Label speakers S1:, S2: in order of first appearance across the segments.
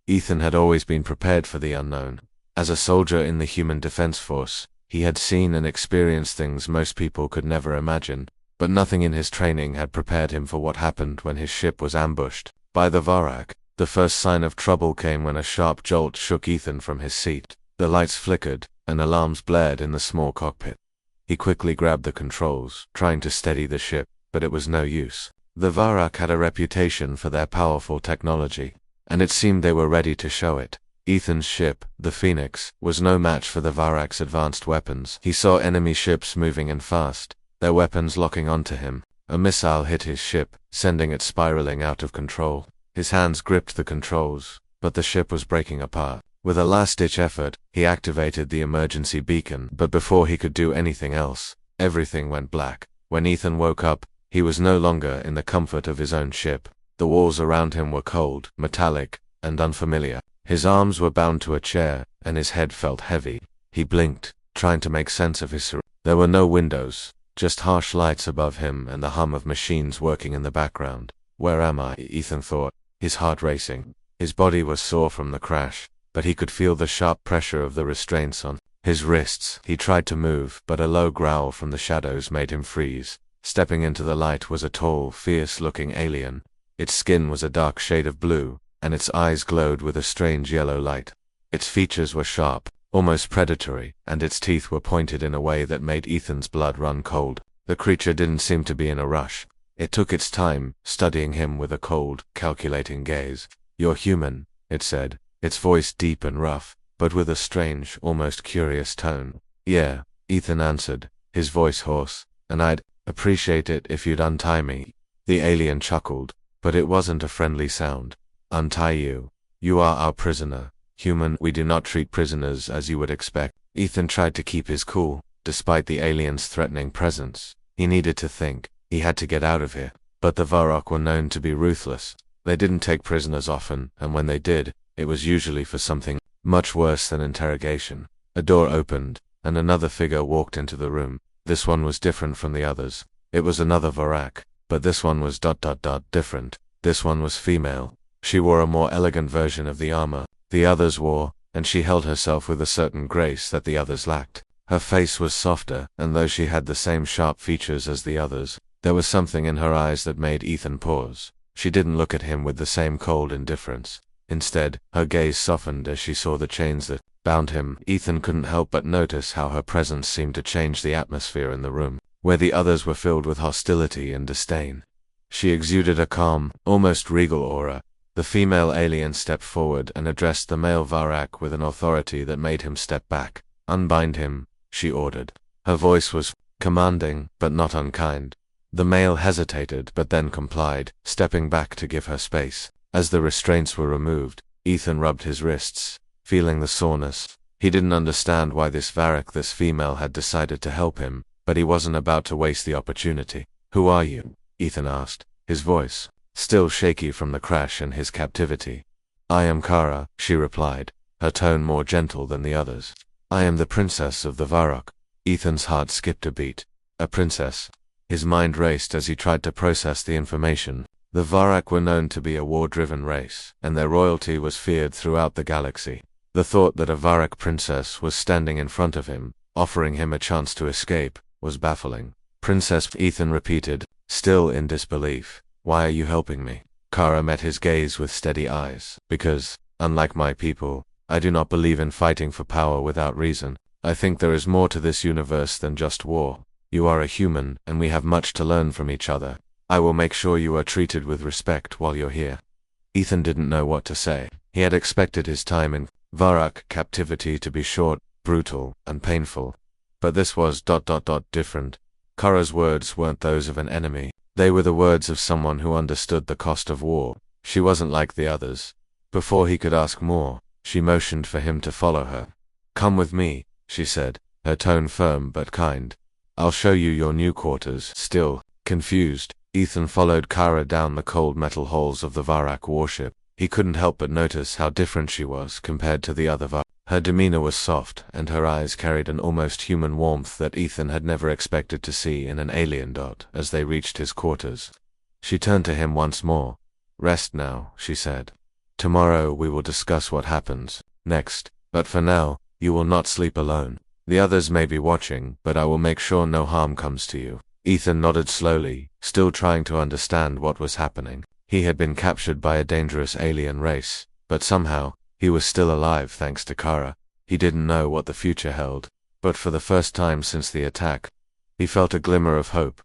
S1: Ethan had always been prepared for the unknown. As a soldier in the Human Defense Force, he had seen and experienced things most people could never imagine, but nothing in his training had prepared him for what happened when his ship was ambushed by the Varak. The first sign of trouble came when a sharp jolt shook Ethan from his seat. The lights flickered, and alarms blared in the small cockpit. He quickly grabbed the controls, trying to steady the ship, but it was no use. The Varak had a reputation for their powerful technology, and it seemed they were ready to show it. Ethan's ship, the Phoenix, was no match for the Varak's advanced weapons. He saw enemy ships moving in fast, their weapons locking onto him. A missile hit his ship, sending it spiraling out of control. His hands gripped the controls, but the ship was breaking apart. With a last-ditch effort, he activated the emergency beacon, but before he could do anything else, everything went black. When Ethan woke up, he was no longer in the comfort of his own ship. The walls around him were cold, metallic, and unfamiliar. His arms were bound to a chair, and his head felt heavy. He blinked, trying to make sense of his surroundings. There were no windows, just harsh lights above him and the hum of machines working in the background. Where am I? Ethan thought, his heart racing. His body was sore from the crash, but he could feel the sharp pressure of the restraints on his wrists. He tried to move, but a low growl from the shadows made him freeze. Stepping into the light was a tall, fierce-looking alien. Its skin was a dark shade of blue, and its eyes glowed with a strange yellow light. Its features were sharp, almost predatory, and its teeth were pointed in a way that made Ethan's blood run cold. The creature didn't seem to be in a rush. It took its time, studying him with a cold, calculating gaze. "You're human," it said, its voice deep and rough, but with a strange, almost curious tone. "Yeah," Ethan answered, his voice hoarse, "and I'd appreciate it if you'd untie me." The alien chuckled, but it wasn't a friendly sound. "Untie you? You are our prisoner. Human, we do not treat prisoners as you would expect." Ethan tried to keep his cool, despite the alien's threatening presence. He needed to think. He had to get out of here. But the Varak were known to be ruthless. They didn't take prisoners often, and when they did, it was usually for something much worse than interrogation. A door opened, and another figure walked into the room. This one was different from the others. It was another Varak, but this one was different. This one was female. She wore a more elegant version of the armor the others wore, and she held herself with a certain grace that the others lacked. Her face was softer, and though she had the same sharp features as the others, there was something in her eyes that made Ethan pause. She didn't look at him with the same cold indifference. Instead, her gaze softened as she saw the chains that bound him. Ethan couldn't help but notice how her presence seemed to change the atmosphere in the room, where the others were filled with hostility and disdain. She exuded a calm, almost regal aura. The female alien stepped forward and addressed the male Varak with an authority that made him step back. "Unbind him," she ordered. Her voice was commanding, but not unkind. The male hesitated, but then complied, stepping back to give her space. As the restraints were removed, Ethan rubbed his wrists, feeling the soreness. He didn't understand why this female had decided to help him, but he wasn't about to waste the opportunity. "Who are you?" Ethan asked, his voice still shaky from the crash and his captivity. "I am Kara," she replied, her tone more gentle than the others. "I am the princess of the Varak." Ethan's heart skipped a beat. A princess. His mind raced as he tried to process the information. The Varak were known to be a war-driven race, and their royalty was feared throughout the galaxy. The thought that a Varak princess was standing in front of him, offering him a chance to escape, was baffling. "Princess," Ethan repeated, still in disbelief. "Why are you helping me?" Kara met his gaze with steady eyes. "Because, unlike my people, I do not believe in fighting for power without reason. I think there is more to this universe than just war. You are a human, and we have much to learn from each other. I will make sure you are treated with respect while you're here." Ethan didn't know what to say. He had expected his time in Varak captivity to be short, brutal, and painful. But this was different. Kara's words weren't those of an enemy. They were the words of someone who understood the cost of war. She wasn't like the others. Before he could ask more, she motioned for him to follow her. "Come with me," she said, her tone firm but kind. "I'll show you your new quarters." Still confused, Ethan followed Kara down the cold metal halls of the Varak warship. He couldn't help but notice how different she was compared to the other Varak. Her demeanor was soft, and her eyes carried an almost human warmth that Ethan had never expected to see in an alien. As they reached his quarters, she turned to him once more. "Rest now," she said. Tomorrow we will discuss what happens next, but for now, you will not sleep alone. The others may be watching, but I will make sure no harm comes to you." Ethan nodded slowly, still trying to understand what was happening. He had been captured by a dangerous alien race, but somehow, he was still alive thanks to Kara. He didn't know what the future held, but for the first time since the attack, he felt a glimmer of hope.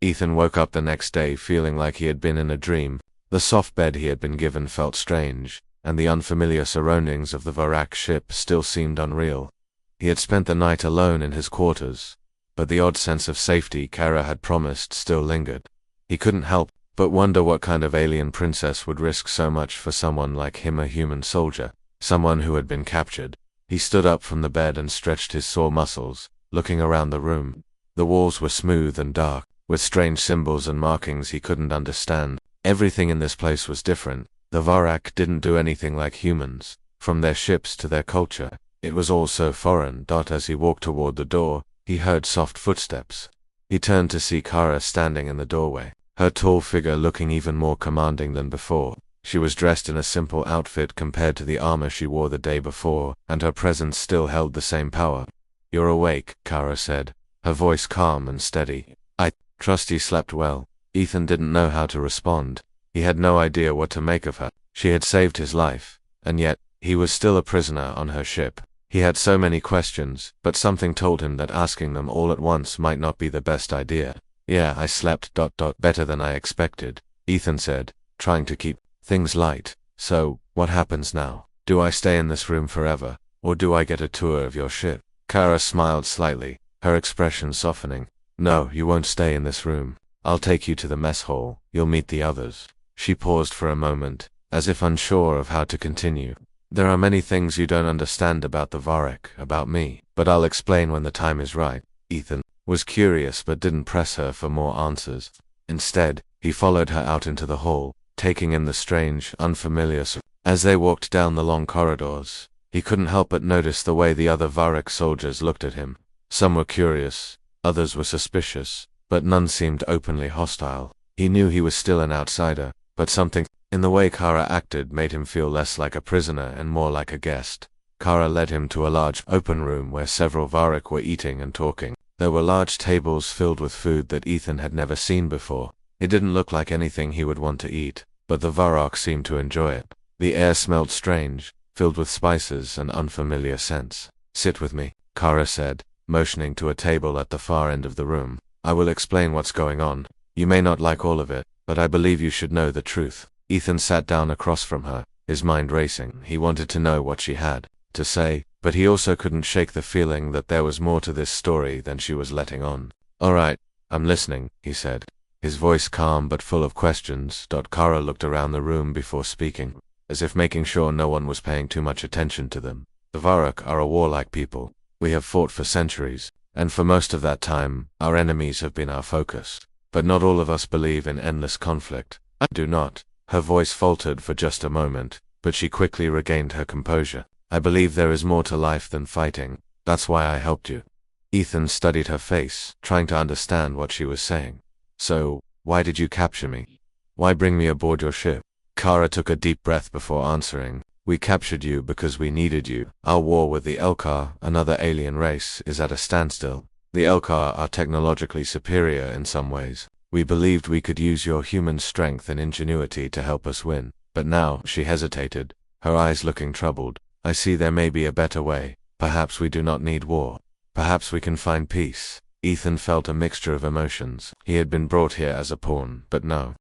S1: Ethan woke up the next day feeling like he had been in a dream. The soft bed he had been given felt strange, and the unfamiliar surroundings of the Varak ship still seemed unreal. He had spent the night alone in his quarters, but the odd sense of safety Kara had promised still lingered. He couldn't help but wonder what kind of alien princess would risk so much for someone like him, a human soldier, someone who had been captured. He stood up from the bed and stretched his sore muscles, looking around the room. The walls were smooth and dark, with strange symbols and markings he couldn't understand. Everything in this place was different. The Varak didn't do anything like humans, from their ships to their culture. It was all so foreign. As he walked toward the door, he heard soft footsteps. He turned to see Kara standing in the doorway, her tall figure looking even more commanding than before. She was dressed in a simple outfit compared to the armor she wore the day before, and her presence still held the same power. "You're awake," Kara said, her voice calm and steady. "I trust you slept well." Ethan didn't know how to respond. He had no idea what to make of her. She had saved his life, and yet, he was still a prisoner on her ship. He had so many questions, but something told him that asking them all at once might not be the best idea. "Yeah, I slept better than I expected," Ethan said, trying to keep things light. "So, what happens now? Do I stay in this room forever, or do I get a tour of your ship?" Kara smiled slightly, her expression softening. "No, you won't stay in this room. I'll take you to the mess hall. You'll meet the others." She paused for a moment, as if unsure of how to continue. "There are many things you don't understand about the Varak, about me, but I'll explain when the time is right." Ethan was curious but didn't press her for more answers. Instead, he followed her out into the hall, taking in the strange, unfamiliar. As they walked down the long corridors, he couldn't help but notice the way the other Varak soldiers looked at him. Some were curious, others were suspicious, but none seemed openly hostile. He knew he was still an outsider, but something in the way Kara acted made him feel less like a prisoner and more like a guest. Kara led him to a large, open room where several Varak were eating and talking. There were large tables filled with food that Ethan had never seen before. It didn't look like anything he would want to eat, but the Varak seemed to enjoy it. The air smelled strange, filled with spices and unfamiliar scents. "Sit with me," Kara said, motioning to a table at the far end of the room. "I will explain what's going on. You may not like all of it, but I believe you should know the truth." Ethan sat down across from her, his mind racing. He wanted to know what she had to say, but he also couldn't shake the feeling that there was more to this story than she was letting on. "All right, I'm listening," he said, his voice calm but full of questions. Kara looked around the room before speaking, as if making sure no one was paying too much attention to them. "The Varak are a warlike people. We have fought for centuries, and for most of that time, our enemies have been our focus. But not all of us believe in endless conflict." "I do not." Her voice faltered for just a moment, but she quickly regained her composure. "I believe there is more to life than fighting. That's why I helped you." Ethan studied her face, trying to understand what she was saying. "So, why did you capture me? Why bring me aboard your ship?" Kara took a deep breath before answering. "We captured you because we needed you. Our war with the Elkar, another alien race, is at a standstill. The Elkar are technologically superior in some ways. We believed we could use your human strength and ingenuity to help us win. But now," she hesitated, her eyes looking troubled, "I see there may be a better way. Perhaps we do not need war. Perhaps we can find peace." Ethan felt a mixture of emotions. He had been brought here as a pawn, but no.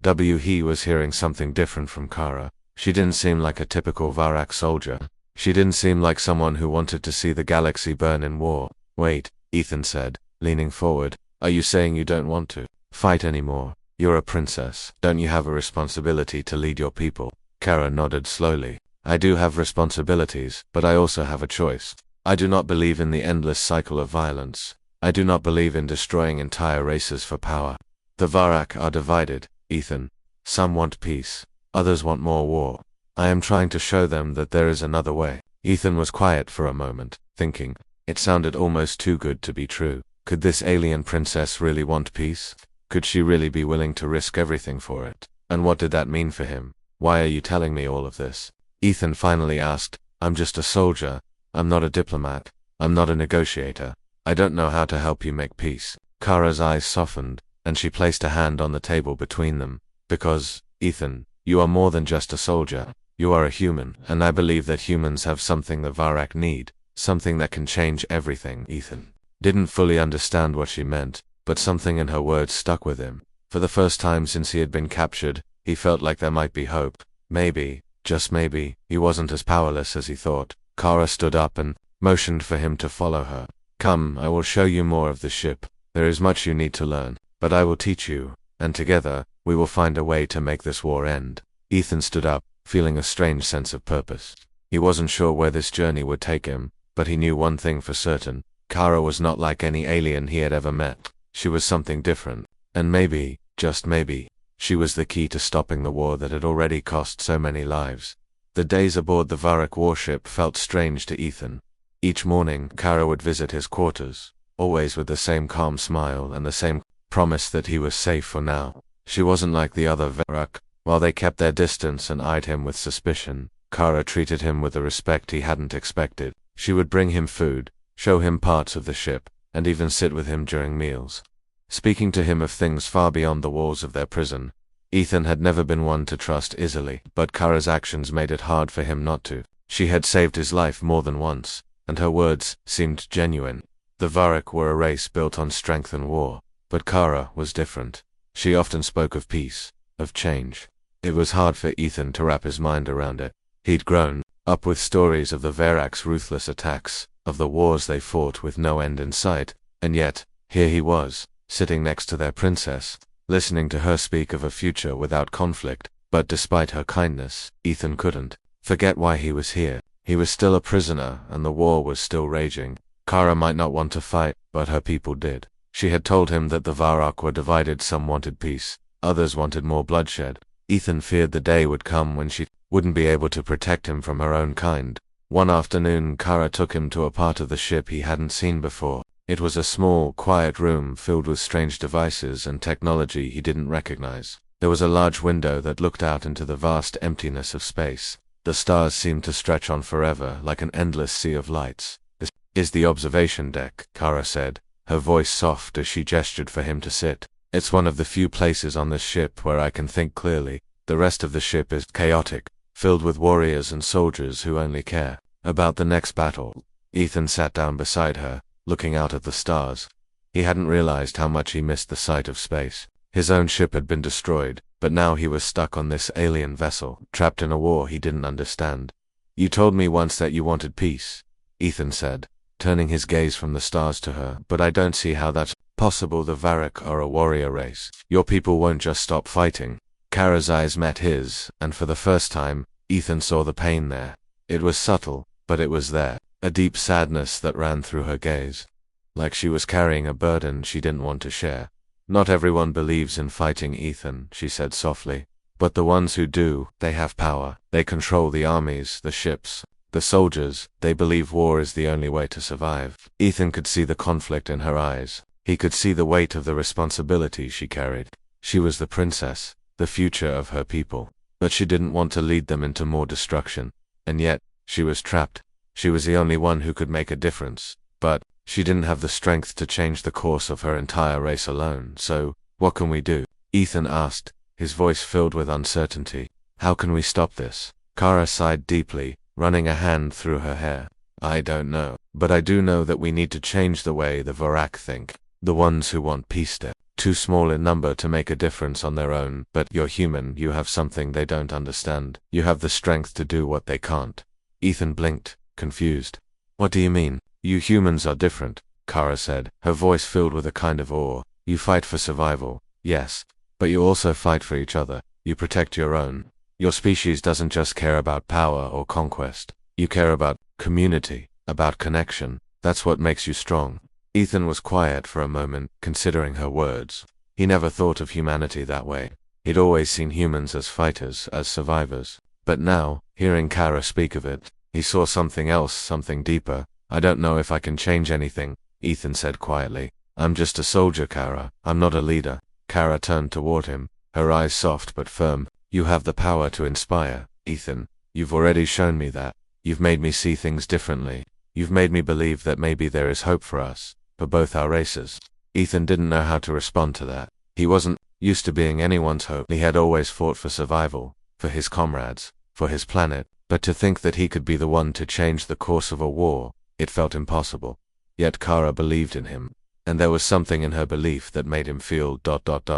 S1: He was hearing something different from Kara. She didn't seem like a typical Varak soldier. She didn't seem like someone who wanted to see the galaxy burn in war. "Wait," Ethan said, leaning forward. "Are you saying you don't want to fight anymore? You're a princess. Don't you have a responsibility to lead your people?" Kara nodded slowly. "I do have responsibilities, but I also have a choice. I do not believe in the endless cycle of violence. I do not believe in destroying entire races for power. The Varak are divided, Ethan. Some want peace, others want more war. I am trying to show them that there is another way." Ethan was quiet for a moment, thinking. It sounded almost too good to be true. Could this alien princess really want peace? Could she really be willing to risk everything for it? And what did that mean for him? Why are you telling me all of this? Ethan finally asked. I'm just a soldier. I'm not a diplomat. I'm not a negotiator. I don't know how to help you make peace. Kara's eyes softened, and she placed a hand on the table between them. Because, Ethan, you are more than just a soldier. You are a human, and I believe that humans have something the Varak need, something that can change everything. Ethan didn't fully understand what she meant, but something in her words stuck with him. For the first time since he had been captured, he felt like there might be hope. Maybe, just maybe, he wasn't as powerless as he thought. Kara stood up and motioned for him to follow her. Come, I will show you more of the ship. There is much you need to learn, but I will teach you, and together, we will find a way to make this war end. Ethan stood up, feeling a strange sense of purpose. He wasn't sure where this journey would take him, but he knew one thing for certain. Kara was not like any alien he had ever met. She was something different, and maybe, just maybe, she was the key to stopping the war that had already cost so many lives. The days aboard the Varak warship felt strange to Ethan. Each morning, Kara would visit his quarters, always with the same calm smile and the same promise that he was safe for now. She wasn't like the other Varak. While they kept their distance and eyed him with suspicion, Kara treated him with a respect he hadn't expected. She would bring him food, show him parts of the ship, and even sit with him during meals, speaking to him of things far beyond the walls of their prison. Ethan had never been one to trust easily, but Kara's actions made it hard for him not to. She had saved his life more than once, and her words seemed genuine. The Varak were a race built on strength and war, but Kara was different. She often spoke of peace, of change. It was hard for Ethan to wrap his mind around it. He'd grown up with stories of the Varak's ruthless attacks, of the wars they fought with no end in sight, and yet, here he was, sitting next to their princess, listening to her speak of a future without conflict. But despite her kindness, Ethan couldn't forget why he was here. He was still a prisoner, and the war was still raging. Kara might not want to fight, but her people did. She had told him that the Varak were divided. Some wanted peace, others wanted more bloodshed. Ethan feared the day would come when she wouldn't be able to protect him from her own kind. One afternoon, Kara took him to a part of the ship he hadn't seen before. It was a small, quiet room filled with strange devices and technology he didn't recognize. There was a large window that looked out into the vast emptiness of space. The stars seemed to stretch on forever, like an endless sea of lights. This is the observation deck, Kara said, her voice soft as she gestured for him to sit. It's one of the few places on this ship where I can think clearly. The rest of the ship is chaotic, filled with warriors and soldiers who only care about the next battle. Ethan sat down beside her, looking out at the stars. He hadn't realized how much he missed the sight of space. His own ship had been destroyed, but now he was stuck on this alien vessel, trapped in a war he didn't understand. You told me once that you wanted peace, Ethan said, turning his gaze from the stars to her, but I don't see how that's possible. The Varak are a warrior race. Your people won't just stop fighting. Kara's eyes met his, and for the first time, Ethan saw the pain there. It was subtle, but it was there, a deep sadness that ran through her gaze, like she was carrying a burden she didn't want to share. Not everyone believes in fighting, Ethan, she said softly, but the ones who do, they have power. They control the armies, the ships, the soldiers. They believe war is the only way to survive. Ethan could see the conflict in her eyes. He could see the weight of the responsibility she carried. She was the princess, the future of her people, but she didn't want to lead them into more destruction. And yet, she was trapped. She was the only one who could make a difference, but she didn't have the strength to change the course of her entire race alone. So, what can we do? Ethan asked, his voice filled with uncertainty. How can we stop this? Kara sighed deeply, running a hand through her hair. I don't know, but I do know that we need to change the way the Varak think. The ones who want peace, they're too small in number to make a difference on their own, but you're human. You have something they don't understand. You have the strength to do what they can't. Ethan blinked, confused. What do you mean? You humans are different, Kara said, her voice filled with a kind of awe. You fight for survival, yes, but you also fight for each other. You protect your own. Your species doesn't just care about power or conquest. You care about community, about connection. That's what makes you strong. Ethan was quiet for a moment, considering her words. He never thought of humanity that way. He'd always seen humans as fighters, as survivors. But now, hearing Kara speak of it, he saw something else, something deeper. I don't know if I can change anything, Ethan said quietly. I'm just a soldier, Kara. I'm not a leader. Kara turned toward him, her eyes soft but firm. You have the power to inspire, Ethan. You've already shown me that. You've made me see things differently. You've made me believe that maybe there is hope for us, for both our races. Ethan didn't know how to respond to that. He wasn't used to being anyone's hope. He had always fought for survival, for his comrades, for his planet, but to think that he could be the one to change the course of a war, it felt impossible. Yet Kara believed in him, and there was something in her belief that made him feel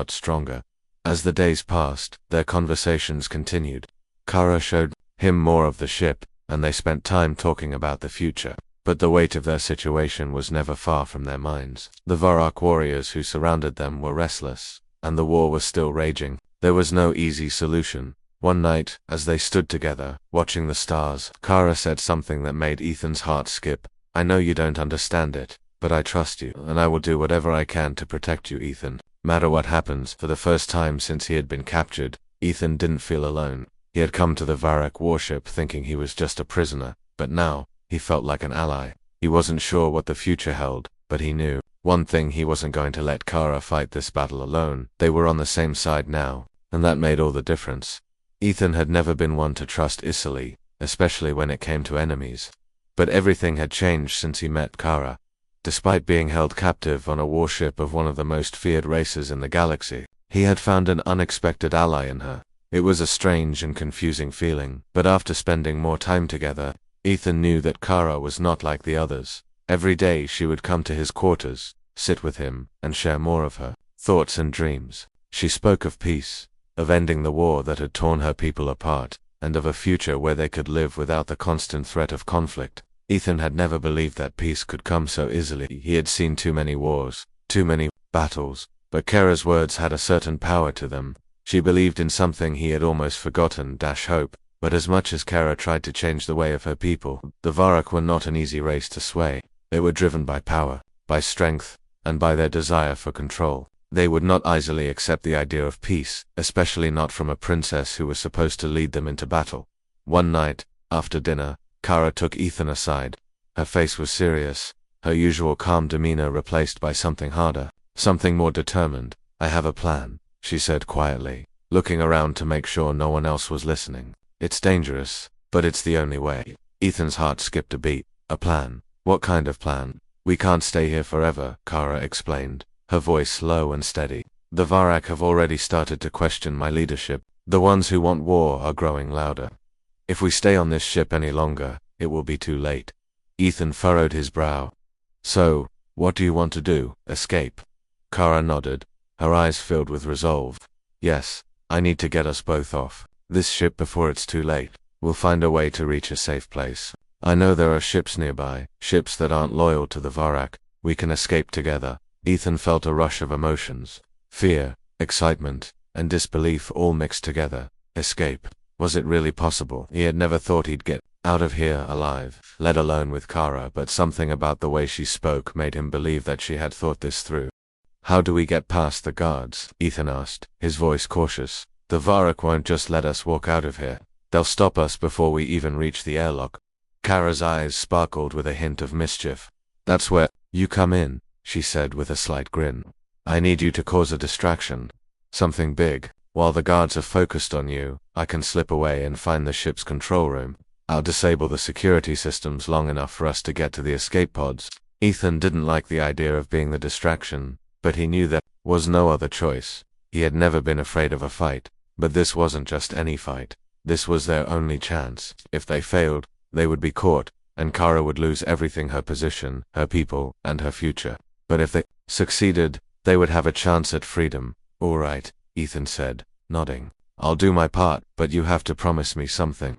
S1: stronger. As the days passed, their conversations continued. Kara showed him more of the ship, and they spent time talking about the future. But the weight of their situation was never far from their minds. The Varrock warriors who surrounded them were restless, and the war was still raging. There was no easy solution. One night, as they stood together, watching the stars, Kara said something that made Ethan's heart skip. I know you don't understand it, but I trust you, and I will do whatever I can to protect you, Ethan. Matter what happens. For the first time since he had been captured, Ethan didn't feel alone. He had come to the Varrock warship thinking he was just a prisoner, but now, he felt like an ally. He wasn't sure what the future held, but he knew one thing: he wasn't going to let Kara fight this battle alone. They were on the same side now, and that made all the difference. Ethan had never been one to trust easily, especially when it came to enemies. But everything had changed since he met Kara. Despite being held captive on a warship of one of the most feared races in the galaxy, he had found an unexpected ally in her. It was a strange and confusing feeling, but after spending more time together, Ethan knew that Kara was not like the others. Every day she would come to his quarters, sit with him, and share more of her thoughts and dreams. She spoke of peace, of ending the war that had torn her people apart, and of a future where they could live without the constant threat of conflict. Ethan had never believed that peace could come so easily. He had seen too many wars, too many battles, but Kara's words had a certain power to them. She believed in something he had almost forgotten, hope. But as much as Kara tried to change the way of her people, the Varrock were not an easy race to sway. They were driven by power, by strength, and by their desire for control. They would not easily accept the idea of peace, especially not from a princess who was supposed to lead them into battle. One night, after dinner, Kara took Ethan aside. Her face was serious, her usual calm demeanor replaced by something harder, something more determined. I have a plan, she said quietly, looking around to make sure no one else was listening. It's dangerous, but it's the only way. Ethan's heart skipped a beat. A plan? What kind of plan? We can't stay here forever, Kara explained, her voice low and steady. The Varrock have already started to question my leadership. The ones who want war are growing louder. If we stay on this ship any longer, it will be too late. Ethan furrowed his brow. So, what do you want to do? Escape? Kara nodded, her eyes filled with resolve. Yes, I need to get us both off this ship before it's too late. We'll find a way to reach a safe place. I know there are ships nearby, ships that aren't loyal to the Varrock. We can escape together. Ethan felt a rush of emotions. Fear, excitement, and disbelief all mixed together. Escape. Was it really possible? He had never thought he'd get out of here alive, let alone with Kara, but something about the way she spoke made him believe that she had thought this through. How do we get past the guards? Ethan asked, his voice cautious. The Varrock won't just let us walk out of here. They'll stop us before we even reach the airlock. Kara's eyes sparkled with a hint of mischief. That's where you come in, she said with a slight grin. I need you to cause a distraction. Something big. While the guards are focused on you, I can slip away and find the ship's control room. I'll disable the security systems long enough for us to get to the escape pods. Ethan didn't like the idea of being the distraction, but he knew there was no other choice. He had never been afraid of a fight. But this wasn't just any fight. This was their only chance. If they failed, they would be caught, and Kara would lose everything: her position, her people, and her future. But if they succeeded, they would have a chance at freedom. All right, Ethan said, nodding. I'll do my part, but you have to promise me something.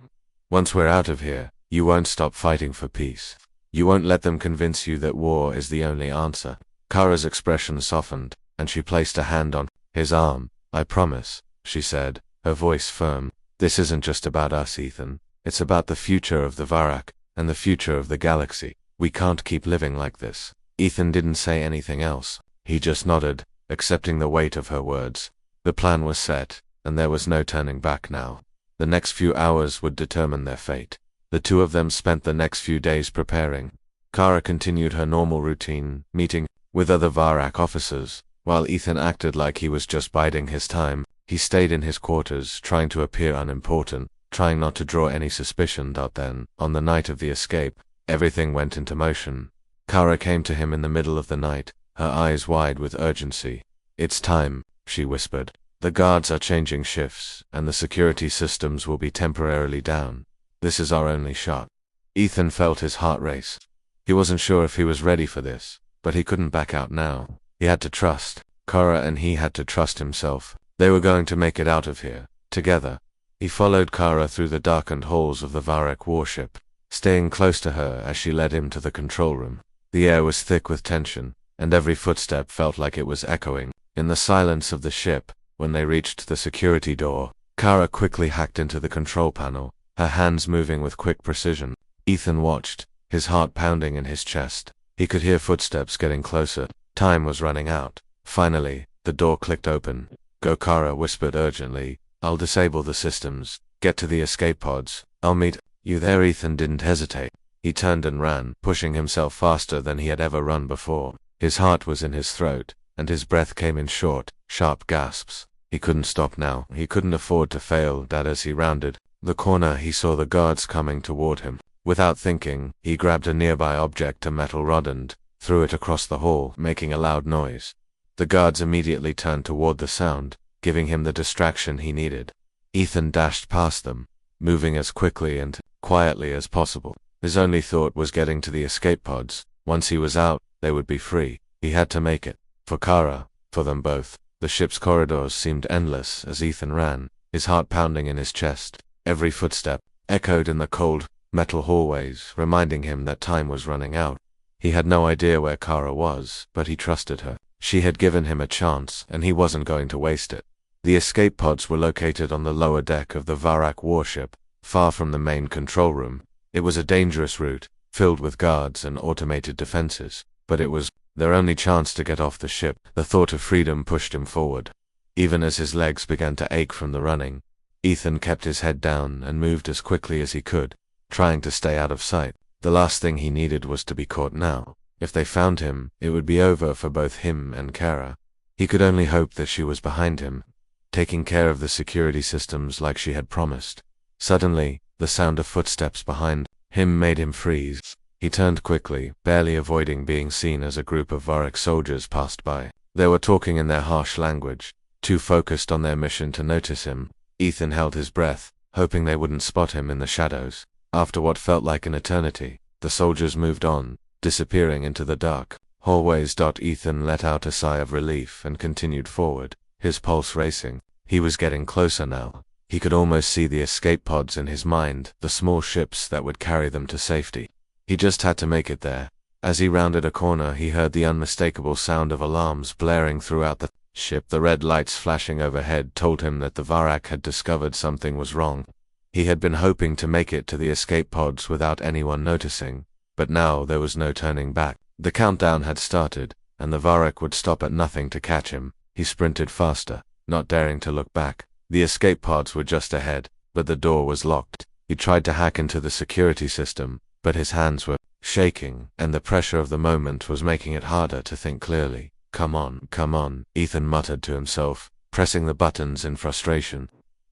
S1: Once we're out of here, you won't stop fighting for peace. You won't let them convince you that war is the only answer. Kara's expression softened, and she placed a hand on his arm. I promise, she said, her voice firm. This isn't just about us, Ethan. It's about the future of the Varrock, and the future of the galaxy. We can't keep living like this. Ethan didn't say anything else. He just nodded, accepting the weight of her words. The plan was set, and there was no turning back now. The next few hours would determine their fate. The two of them spent the next few days preparing. Kara continued her normal routine, meeting with other Varrock officers, while Ethan acted like he was just biding his time. He stayed in his quarters, trying to appear unimportant, trying not to draw any suspicion. Then, on the night of the escape, everything went into motion. Kara came to him in the middle of the night, her eyes wide with urgency. "It's time," she whispered. "The guards are changing shifts, and the security systems will be temporarily down. This is our only shot." Ethan felt his heart race. He wasn't sure if he was ready for this, but he couldn't back out now. He had to trust Kara, and he had to trust himself. They were going to make it out of here, together. He followed Kara through the darkened halls of the Varak warship, staying close to her as she led him to the control room. The air was thick with tension, and every footstep felt like it was echoing. In the silence of the ship, when they reached the security door, Kara quickly hacked into the control panel, her hands moving with quick precision. Ethan watched, his heart pounding in his chest. He could hear footsteps getting closer. Time was running out. Finally, the door clicked open. "Go," Kara whispered urgently. "I'll disable the systems. Get to the escape pods. I'll meet you there." Ethan didn't hesitate. He turned and ran, pushing himself faster than he had ever run before. His heart was in his throat, and his breath came in short, sharp gasps. He couldn't stop now. He couldn't afford to fail. As he rounded the corner, he saw the guards coming toward him. Without thinking, he grabbed a nearby object, a metal rod, and threw it across the hall, making a loud noise. The guards immediately turned toward the sound, giving him the distraction he needed. Ethan dashed past them, moving as quickly and quietly as possible. His only thought was getting to the escape pods. Once he was out, they would be free. He had to make it. For Kara, for them both. The ship's corridors seemed endless as Ethan ran, his heart pounding in his chest. Every footstep echoed in the cold, metal hallways, reminding him that time was running out. He had no idea where Kara was, but he trusted her. She had given him a chance, and he wasn't going to waste it. The escape pods were located on the lower deck of the Varak warship, far from the main control room. It was a dangerous route, filled with guards and automated defenses, but it was their only chance to get off the ship. The thought of freedom pushed him forward. Even as his legs began to ache from the running, Ethan kept his head down and moved as quickly as he could, trying to stay out of sight. The last thing he needed was to be caught now. If they found him, it would be over for both him and Kara. He could only hope that she was behind him, taking care of the security systems like she had promised. Suddenly, the sound of footsteps behind him made him freeze. He turned quickly, barely avoiding being seen as a group of Varak soldiers passed by. They were talking in their harsh language, too focused on their mission to notice him. Ethan held his breath, hoping they wouldn't spot him in the shadows. After what felt like an eternity, the soldiers moved on, disappearing into the dark hallways. Ethan let out a sigh of relief and continued forward, his pulse racing. He was getting closer now. He could almost see the escape pods in his mind, the small ships that would carry them to safety. He just had to make it there. As he rounded a corner, he heard the unmistakable sound of alarms blaring throughout the ship. The red lights flashing overhead told him that the Varak had discovered something was wrong. He had been hoping to make it to the escape pods without anyone noticing, but now there was no turning back. The countdown had started, and the Varak would stop at nothing to catch him. He sprinted faster, not daring to look back. The escape pods were just ahead, but the door was locked. He tried to hack into the security system, but his hands were shaking, and the pressure of the moment was making it harder to think clearly. Come on, Ethan muttered to himself, pressing the buttons in frustration.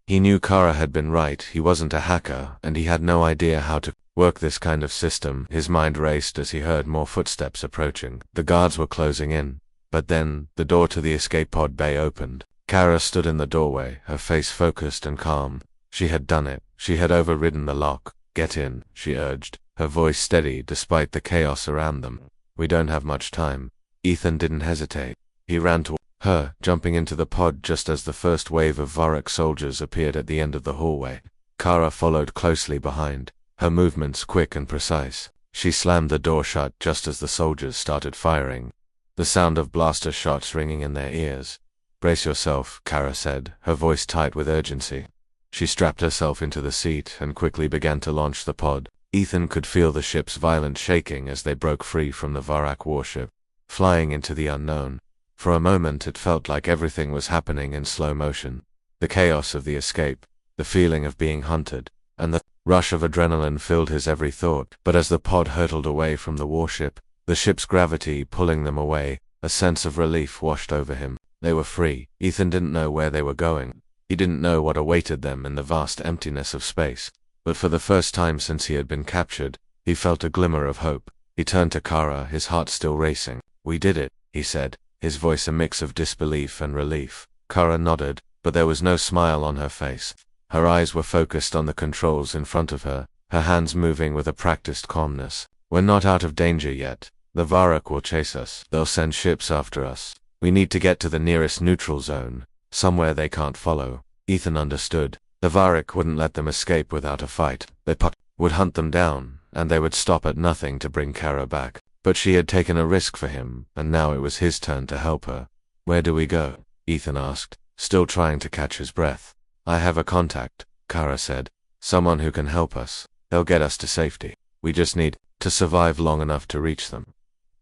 S1: He knew Kara had been right. He wasn't a hacker, and he had no idea how to work this kind of system. His mind raced as he heard more footsteps approaching. The guards were closing in. But then, the door to the escape pod bay opened. Kara stood in the doorway, her face focused and calm. She had done it. She had overridden the lock. "Get in," she urged, her voice steady despite the chaos around them. "We don't have much time." Ethan didn't hesitate. He ran toward her, jumping into the pod just as the first wave of Varak soldiers appeared at the end of the hallway. Kara followed closely behind, her movements quick and precise. She slammed the door shut just as the soldiers started firing, the sound of blaster shots ringing in their ears. "Brace yourself," Kara said, her voice tight with urgency. She strapped herself into the seat and quickly began to launch the pod. Ethan could feel the ship's violent shaking as they broke free from the Varak warship, flying into the unknown. For a moment it felt like everything was happening in slow motion. The chaos of the escape, the feeling of being hunted, and the rush of adrenaline filled his every thought. But as the pod hurtled away from the warship, the ship's gravity pulling them away, a sense of relief washed over him. They were free. Ethan didn't know where they were going, He didn't know what awaited them in the vast emptiness of space, but for the first time since he had been captured, he felt a glimmer of hope. He turned to Kara, his heart still racing. "We did it," he said, his voice a mix of disbelief and relief. Kara nodded, but there was no smile on her face. Her eyes were focused on the controls in front of her, her hands moving with a practiced calmness. "We're not out of danger yet. The Varrock will chase us. They'll send ships after us. We need to get to the nearest neutral zone, somewhere they can't follow." Ethan understood. The Varrock wouldn't let them escape without a fight. They would hunt them down, and they would stop at nothing to bring Kara back. But she had taken a risk for him, and now it was his turn to help her. "Where do we go?" Ethan asked, still trying to catch his breath. "I have a contact," Kara said. "Someone who can help us. They'll get us to safety. We just need to survive long enough to reach them."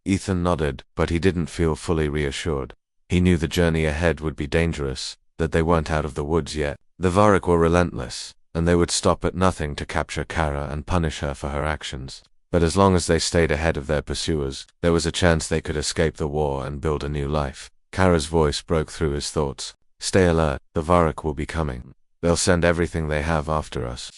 S1: Ethan nodded, but he didn't feel fully reassured. He knew the journey ahead would be dangerous, that they weren't out of the woods yet. The Varrock were relentless, and they would stop at nothing to capture Kara and punish her for her actions. But as long as they stayed ahead of their pursuers, there was a chance they could escape the war and build a new life. Kara's voice broke through his thoughts. "Stay alert, the Varrock will be coming. They'll send everything they have after us."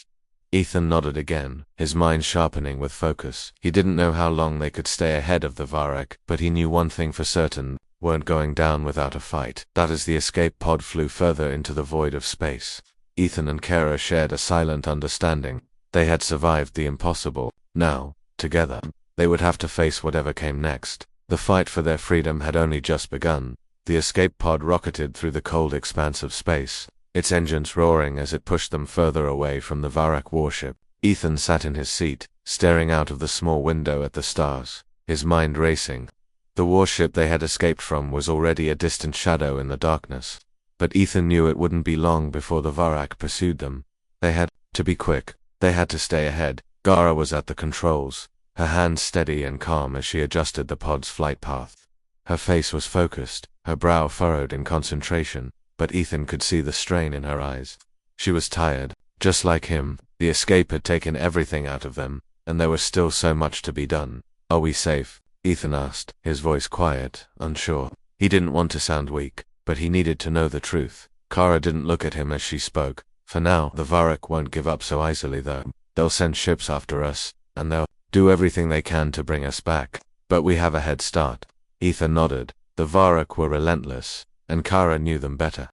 S1: Ethan nodded again, his mind sharpening with focus. He didn't know how long they could stay ahead of the Varrock, but he knew one thing for certain: weren't going down without a fight. That as the escape pod flew further into the void of space, Ethan and Kara shared a silent understanding. They had survived the impossible. Now, together, they would have to face whatever came next. The fight for their freedom had only just begun. The escape pod rocketed through the cold expanse of space, its engines roaring as it pushed them further away from the Varrock warship. Ethan sat in his seat, staring out of the small window at the stars, his mind racing. The warship they had escaped from was already a distant shadow in the darkness, but Ethan knew it wouldn't be long before the Varrock pursued them. They had to be quick. They had to stay ahead. Kara was at the controls, her hands steady and calm as she adjusted the pod's flight path. Her face was focused, her brow furrowed in concentration, but Ethan could see the strain in her eyes. She was tired, just like him. The escape had taken everything out of them, and there was still so much to be done. "Are we safe?" Ethan asked, his voice quiet, unsure. He didn't want to sound weak, but he needed to know the truth. Kara didn't look at him as she spoke. "For now, the Varrock won't give up so easily though. They'll send ships after us, and they'll do everything they can to bring us back. But we have a head start." Ethan nodded. The Varrock were relentless, and Kara knew them better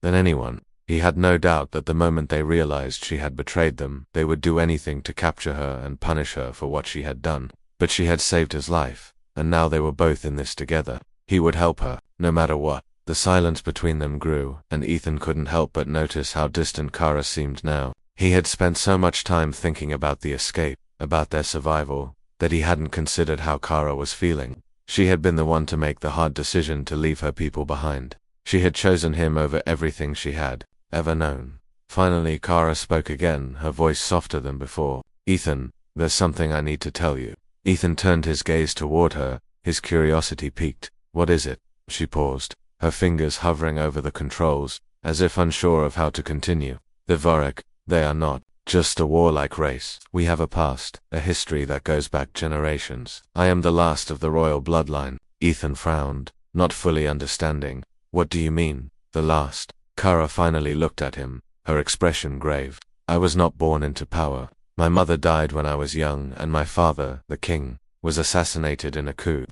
S1: than anyone. He had no doubt that the moment they realized she had betrayed them, they would do anything to capture her and punish her for what she had done. But she had saved his life, and now they were both in this together. He would help her, no matter what. The silence between them grew, and Ethan couldn't help but notice how distant Kara seemed now. He had spent so much time thinking about the escape, about their survival, that he hadn't considered how Kara was feeling. She had been the one to make the hard decision to leave her people behind. She had chosen him over everything she had ever known. Finally, Kara spoke again, her voice softer than before. "Ethan, there's something I need to tell you." Ethan turned his gaze toward her, his curiosity piqued. "What is it?" She paused, her fingers hovering over the controls, as if unsure of how to continue. "The Varrock, they are not just a warlike race. We have a past, a history that goes back generations. I am the last of the royal bloodline." Ethan frowned, not fully understanding. "What do you mean, the last?" Kara finally looked at him, her expression grave. "I was not born into power. My mother died when I was young, and my father, the king, was assassinated in a coup.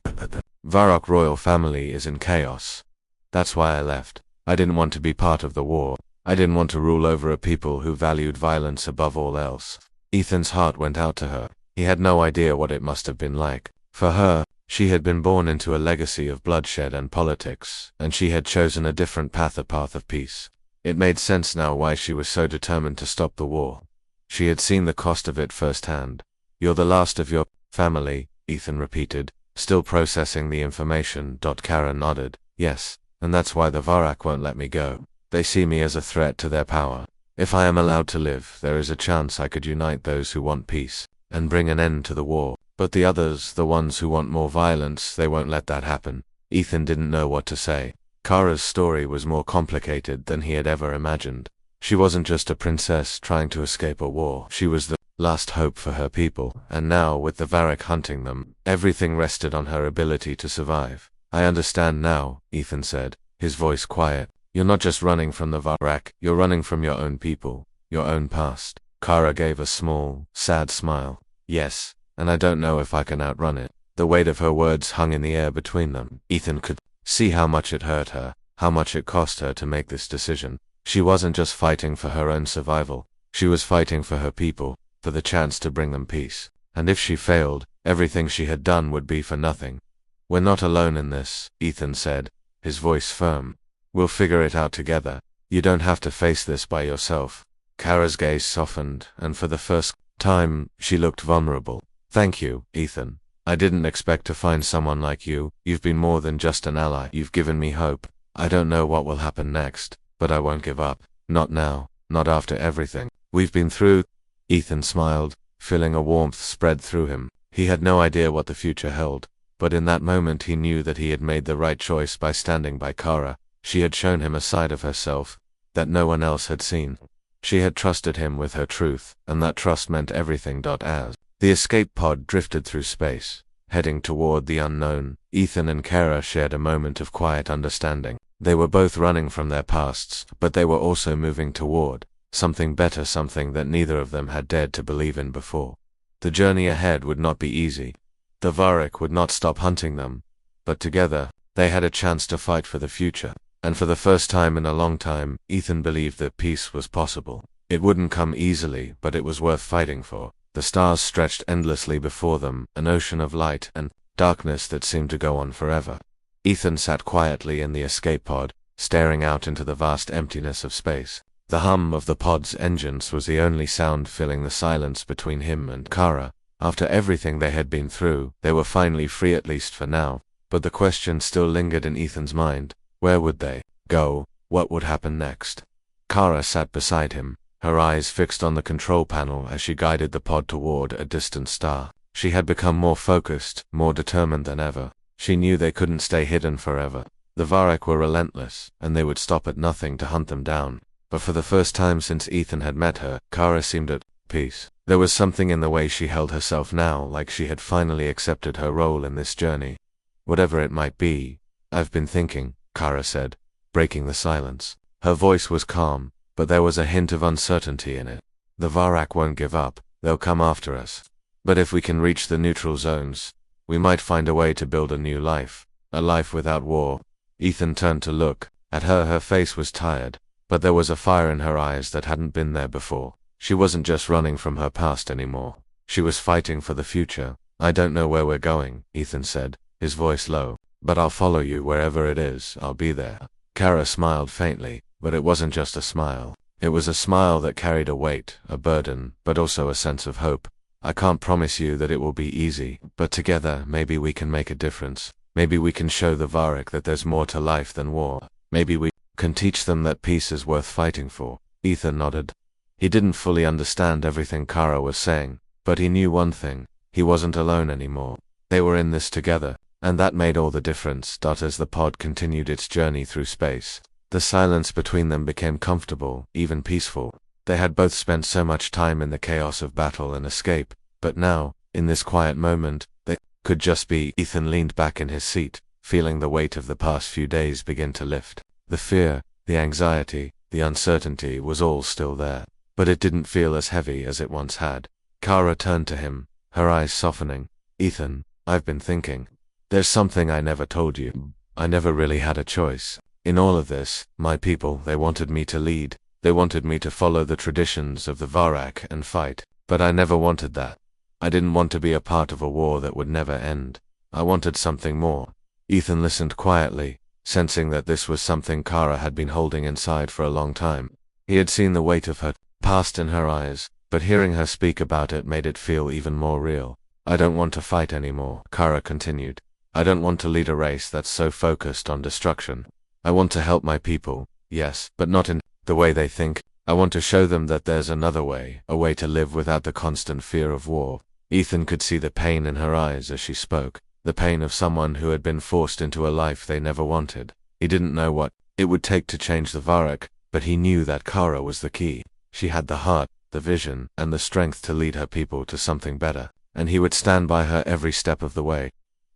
S1: Varrock royal family is in chaos. That's why I left. I didn't want to be part of the war. I didn't want to rule over a people who valued violence above all else." Ethan's heart went out to her. He had no idea what it must have been like. For her, she had been born into a legacy of bloodshed and politics, and she had chosen a different path, a path of peace. It made sense now why she was so determined to stop the war. She had seen the cost of it firsthand. "You're the last of your family," Ethan repeated, still processing the information. Kara nodded. "Yes, and that's why the Varrock won't let me go. They see me as a threat to their power. If I am allowed to live, there is a chance I could unite those who want peace, and bring an end to the war. But the others, the ones who want more violence, they won't let that happen." Ethan didn't know what to say. Kara's story was more complicated than he had ever imagined. She wasn't just a princess trying to escape a war. She was the last hope for her people, and now, with the Varrock hunting them, everything rested on her ability to survive. "I understand now," Ethan said, his voice quiet. You're not just running from the Varak, you're running from your own people, your own past. Kara gave a small, sad smile. Yes, and I don't know if I can outrun it. The weight of her words hung in the air between them. Ethan could see how much it hurt her, how much it cost her to make this decision. She wasn't just fighting for her own survival, she was fighting for her people, for the chance to bring them peace. And if she failed, everything she had done would be for nothing. We're not alone in this, Ethan said, his voice firm. We'll figure it out together. You don't have to face this by yourself. Kara's gaze softened, and for the first time, she looked vulnerable. Thank you, Ethan. I didn't expect to find someone like you. You've been more than just an ally. You've given me hope. I don't know what will happen next, but I won't give up. Not now, not after everything we've been through. Ethan smiled, feeling a warmth spread through him. He had no idea what the future held, but in that moment he knew that he had made the right choice by standing by Kara. She had shown him a side of herself that no one else had seen. She had trusted him with her truth, and that trust meant everything. As the escape pod drifted through space, heading toward the unknown, Ethan and Kara shared a moment of quiet understanding. They were both running from their pasts, but they were also moving toward something better, something that neither of them had dared to believe in before. The journey ahead would not be easy. The Varak would not stop hunting them, but together, they had a chance to fight for the future. And for the first time in a long time, Ethan believed that peace was possible. It wouldn't come easily, but it was worth fighting for. The stars stretched endlessly before them, an ocean of light and darkness that seemed to go on forever. Ethan sat quietly in the escape pod, staring out into the vast emptiness of space. The hum of the pod's engines was the only sound filling the silence between him and Kara. After everything they had been through, they were finally free, at least for now. But the question still lingered in Ethan's mind. Where would they go? What would happen next? Kara sat beside him, her eyes fixed on the control panel as she guided the pod toward a distant star. She had become more focused, more determined than ever. She knew they couldn't stay hidden forever. The Varak were relentless, and they would stop at nothing to hunt them down. But for the first time since Ethan had met her, Kara seemed at peace. There was something in the way she held herself now, like she had finally accepted her role in this journey. Whatever it might be, I've been thinking, Kara said, breaking the silence. Her voice was calm, but there was a hint of uncertainty in it. The Varak won't give up. They'll come after us. But if we can reach the neutral zones, we might find a way to build a new life. A life without war. Ethan turned to look at her. Her face was tired, but there was a fire in her eyes that hadn't been there before. She wasn't just running from her past anymore. She was fighting for the future. I don't know where we're going, Ethan said, his voice low. But I'll follow you wherever it is. I'll be there. Kara smiled faintly, but it wasn't just a smile. It was a smile that carried a weight, a burden, but also a sense of hope. I can't promise you that it will be easy, but together maybe we can make a difference. Maybe we can show the Varak that there's more to life than war. Maybe we can teach them that peace is worth fighting for. Ethan nodded. He didn't fully understand everything Kara was saying, but he knew one thing. He wasn't alone anymore. They were in this together. And that made all the difference. As the pod continued its journey through space, the silence between them became comfortable, even peaceful. They had both spent so much time in the chaos of battle and escape, but now, in this quiet moment, they could just be. Ethan leaned back in his seat, feeling the weight of the past few days begin to lift. The fear, the anxiety, the uncertainty was all still there, but it didn't feel as heavy as it once had. Kara turned to him, her eyes softening. Ethan, I've been thinking. There's something I never told you. I never really had a choice. In all of this, my people, they wanted me to lead. They wanted me to follow the traditions of the Varak and fight. But I never wanted that. I didn't want to be a part of a war that would never end. I wanted something more. Ethan listened quietly, sensing that this was something Kara had been holding inside for a long time. He had seen the weight of her past in her eyes, but hearing her speak about it made it feel even more real. I don't want to fight anymore, Kara continued. I don't want to lead a race that's so focused on destruction. I want to help my people, yes, but not in the way they think. I want to show them that there's another way, a way to live without the constant fear of war. Ethan could see the pain in her eyes as she spoke, the pain of someone who had been forced into a life they never wanted. He didn't know what it would take to change the Varak, but he knew that Kara was the key. She had the heart, the vision, and the strength to lead her people to something better, and he would stand by her every step of the way.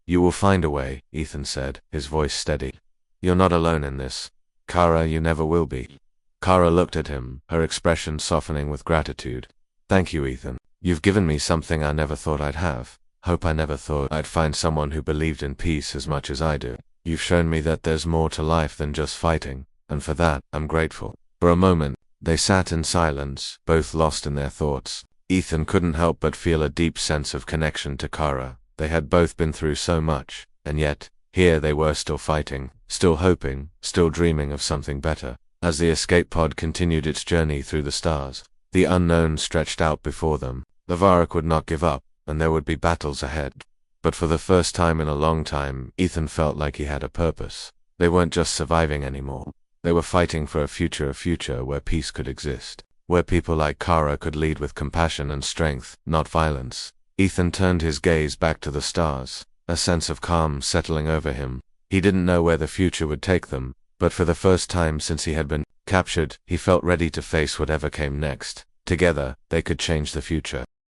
S1: You will find a way, Ethan said, his voice steady. You're not alone in this. Kara, you never will be. Kara looked at him, her expression softening with gratitude. Thank you, Ethan. You've given me something I never thought I'd have. Hope I never thought I'd find someone who believed in peace as much as I do. You've shown me that there's more to life than just fighting, and for that, I'm grateful. For a moment, they sat in silence, both lost in their thoughts. Ethan couldn't help but feel a deep sense of connection to Kara. They had both been through so much, and yet, here they were still fighting, still hoping, still dreaming of something better. As the escape pod continued its journey through the stars, the unknown stretched out before them. The Varrock would not give up, and there would be battles ahead. But for the first time in a long time, Ethan felt like he had a purpose. They weren't just surviving anymore. They were fighting for a future where peace could exist, where people like Kara could lead with compassion and strength, not violence. Ethan turned his gaze back to the stars, a sense of calm settling over him. He didn't know where the future would take them, but for the first time since he had been captured, he felt ready to face whatever came next. Together, they could change the future.